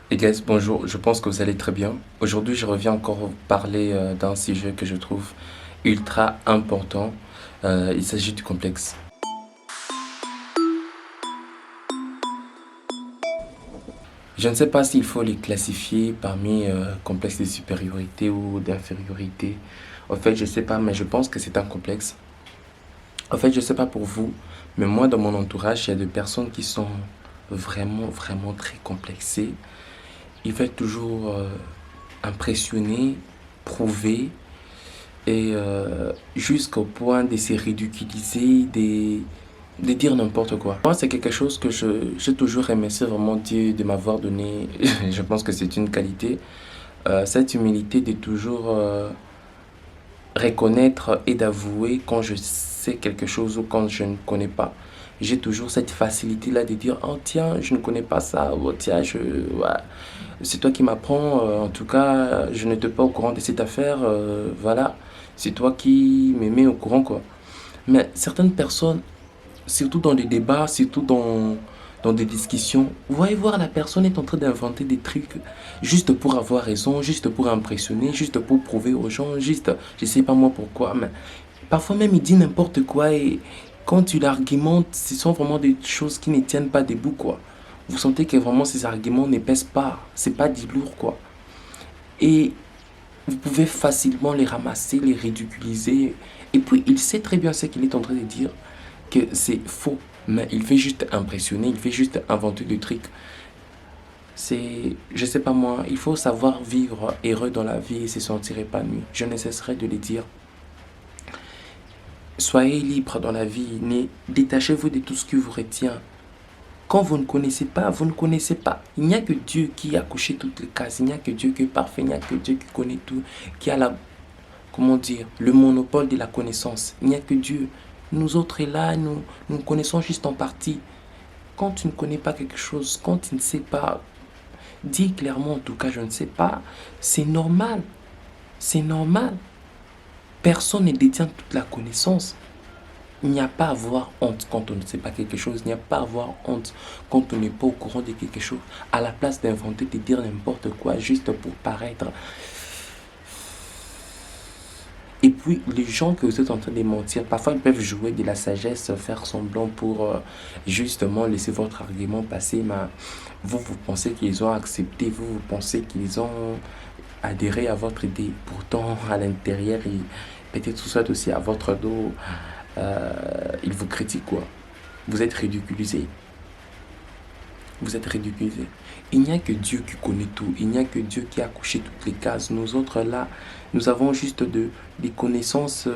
Et guys, bonjour, je pense que vous allez très bien. Aujourd'hui, je reviens encore vous parler d'un sujet que je trouve ultra important. Il s'agit du complexe. Je ne sais pas s'il faut les classifier parmi complexes de supériorité ou d'infériorité. En fait, je ne sais pas, mais je pense que c'est un complexe. En fait, je ne sais pas pour vous, mais moi, dans mon entourage, il y a des personnes qui sont vraiment très complexées. Ils veulent toujours impressionner, prouver et jusqu'au point de se ridiculiser, de dire n'importe quoi. Moi, c'est quelque chose que j'ai toujours remercié vraiment Dieu de m'avoir donné. Je pense que c'est une qualité. Cette humilité de toujours reconnaître et d'avouer quand je sais quelque chose ou quand je ne connais pas. J'ai toujours cette facilité-là de dire, oh tiens, je ne connais pas ça, oh tiens, ouais, c'est toi qui m'apprends, en tout cas, je n'étais pas au courant de cette affaire, voilà, c'est toi qui me mets au courant, quoi. Mais certaines personnes, surtout dans des débats, surtout dans des discussions, vous voyez voir la personne est en train d'inventer des trucs juste pour avoir raison, juste pour impressionner, juste pour prouver aux gens, juste, je sais pas moi pourquoi, mais parfois même il dit n'importe quoi et quand tu l'argumentes, ce sont vraiment des choses qui ne tiennent pas debout, quoi. Vous sentez que vraiment ces arguments ne pèsent pas, c'est pas du lourd, quoi. Et vous pouvez facilement les ramasser, les ridiculiser. Et puis il sait très bien ce qu'il est en train de dire, que c'est faux. Mais il fait juste impressionner, il fait juste inventer des trucs. C'est, je sais pas moi, il faut savoir vivre heureux dans la vie et se sentir épanoui. Je ne cesserai de le dire. Soyez libre dans la vie, détachez-vous de tout ce qui vous retient. Quand vous ne connaissez pas, vous ne connaissez pas. Il n'y a que Dieu qui a couché toutes les cases. Il n'y a que Dieu qui est parfait. Il n'y a que Dieu qui connaît tout, qui a comment dire, le monopole de la connaissance. Il n'y a que Dieu. Nous autres là, nous connaissons juste en partie. Quand tu ne connais pas quelque chose, quand tu ne sais pas, dis clairement en tout cas, je ne sais pas. C'est normal. C'est normal. Personne ne détient toute la connaissance. Il n'y a pas à avoir honte quand on ne sait pas quelque chose. Il n'y a pas à avoir honte quand on n'est pas au courant de quelque chose. À la place d'inventer, de dire n'importe quoi juste pour paraître. Et puis, les gens que vous êtes en train de mentir, parfois ils peuvent jouer de la sagesse, faire semblant pour justement laisser votre argument passer. Mais vous pensez qu'ils ont accepté, vous pensez qu'ils ont adhéré à votre idée. Pourtant, à l'intérieur, peut-être tout ça aussi à votre dos, ils vous critiquent, quoi. Vous êtes ridiculisé. Vous êtes ridiculisé. Il n'y a que Dieu qui connaît tout. Il n'y a que Dieu qui a couché toutes les cases. Nous autres, là, nous avons juste des connaissances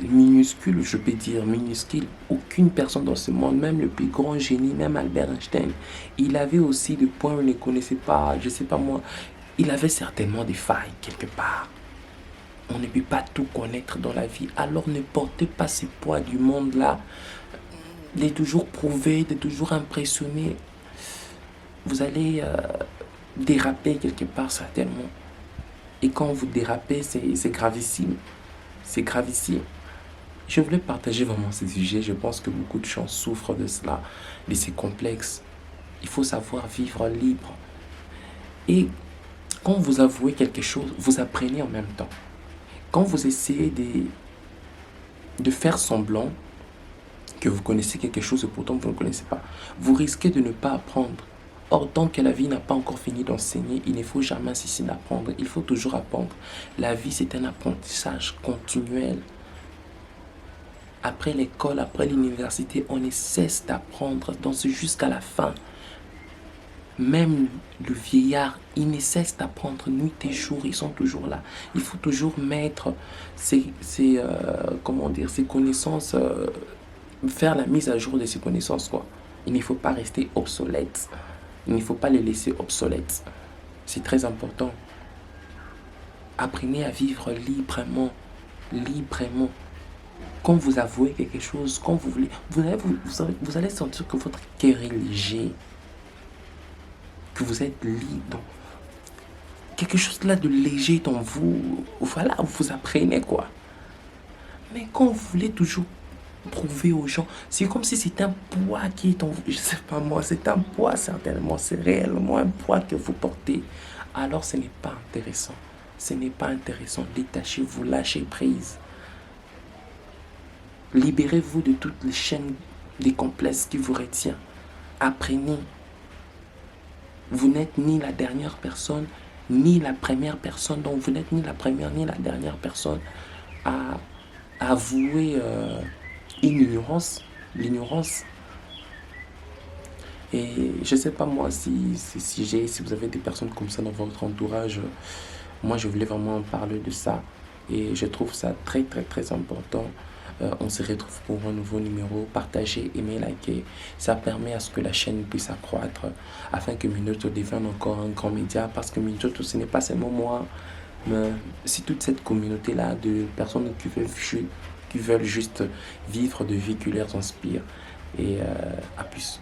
minuscules, je peux dire, minuscules. Aucune personne dans ce monde, même le plus grand génie, même Albert Einstein, il avait aussi des points où il ne connaissait pas, je sais pas moi. Il avait certainement des failles quelque part. On ne peut pas tout connaître dans la vie. Alors ne portez pas ce poids du monde-là, de toujours prouver, de toujours impressionner. Vous allez déraper quelque part certainement. Et quand vous dérapez, c'est gravissime. C'est gravissime. Je voulais partager vraiment ce sujet. Je pense que beaucoup de gens souffrent de cela, de ces complexes. Il faut savoir vivre libre. Et quand vous avouez quelque chose, vous apprenez en même temps. Quand vous essayez de faire semblant que vous connaissez quelque chose et pourtant vous ne connaissez pas, vous risquez de ne pas apprendre. Or, tant que la vie n'a pas encore fini d'enseigner, il ne faut jamais cesser d'apprendre. Il faut toujours apprendre. La vie, c'est un apprentissage continuel. Après l'école, après l'université, on ne cesse d'apprendre, donc jusqu'à la fin. Même le vieillard, il ne cesse d'apprendre nuit et jour, ils sont toujours là. Il faut toujours mettre comment dire, ses connaissances, faire la mise à jour de ses connaissances, quoi. Il ne faut pas rester obsolète. Il ne faut pas les laisser obsolètes. C'est très important. Apprenez à vivre librement. Librement. Quand vous avouez quelque chose, quand vous voulez, vous allez sentir que votre cœur est léger. Que vous êtes libre. Quelque chose là de léger dans vous. Voilà, vous apprenez quoi. Mais quand vous voulez toujours prouver aux gens. C'est comme si c'est un poids qui est en vous. Je sais pas moi, c'est un poids certainement. C'est réellement un poids que vous portez. Alors ce n'est pas intéressant. Ce n'est pas intéressant. Détachez-vous, lâchez prise. Libérez-vous de toutes les chaînes des complexes qui vous retiennent. Apprenez. Vous n'êtes ni la dernière personne, ni la première personne. Donc vous n'êtes ni la première, ni la dernière personne à avouer une ignorance. L'ignorance. Et je ne sais pas moi si vous avez des personnes comme ça dans votre entourage. Moi, je voulais vraiment parler de ça. Et je trouve ça très, très, très important. On se retrouve pour un nouveau numéro. Partagez, aimez, likez. Ça permet à ce que la chaîne puisse accroître afin que Minuto devienne encore un grand média. Parce que Minuto, ce n'est pas seulement moi, mais c'est toute cette communauté-là de personnes qui veulent juste vivre de vie qui leur inspire. Et à plus.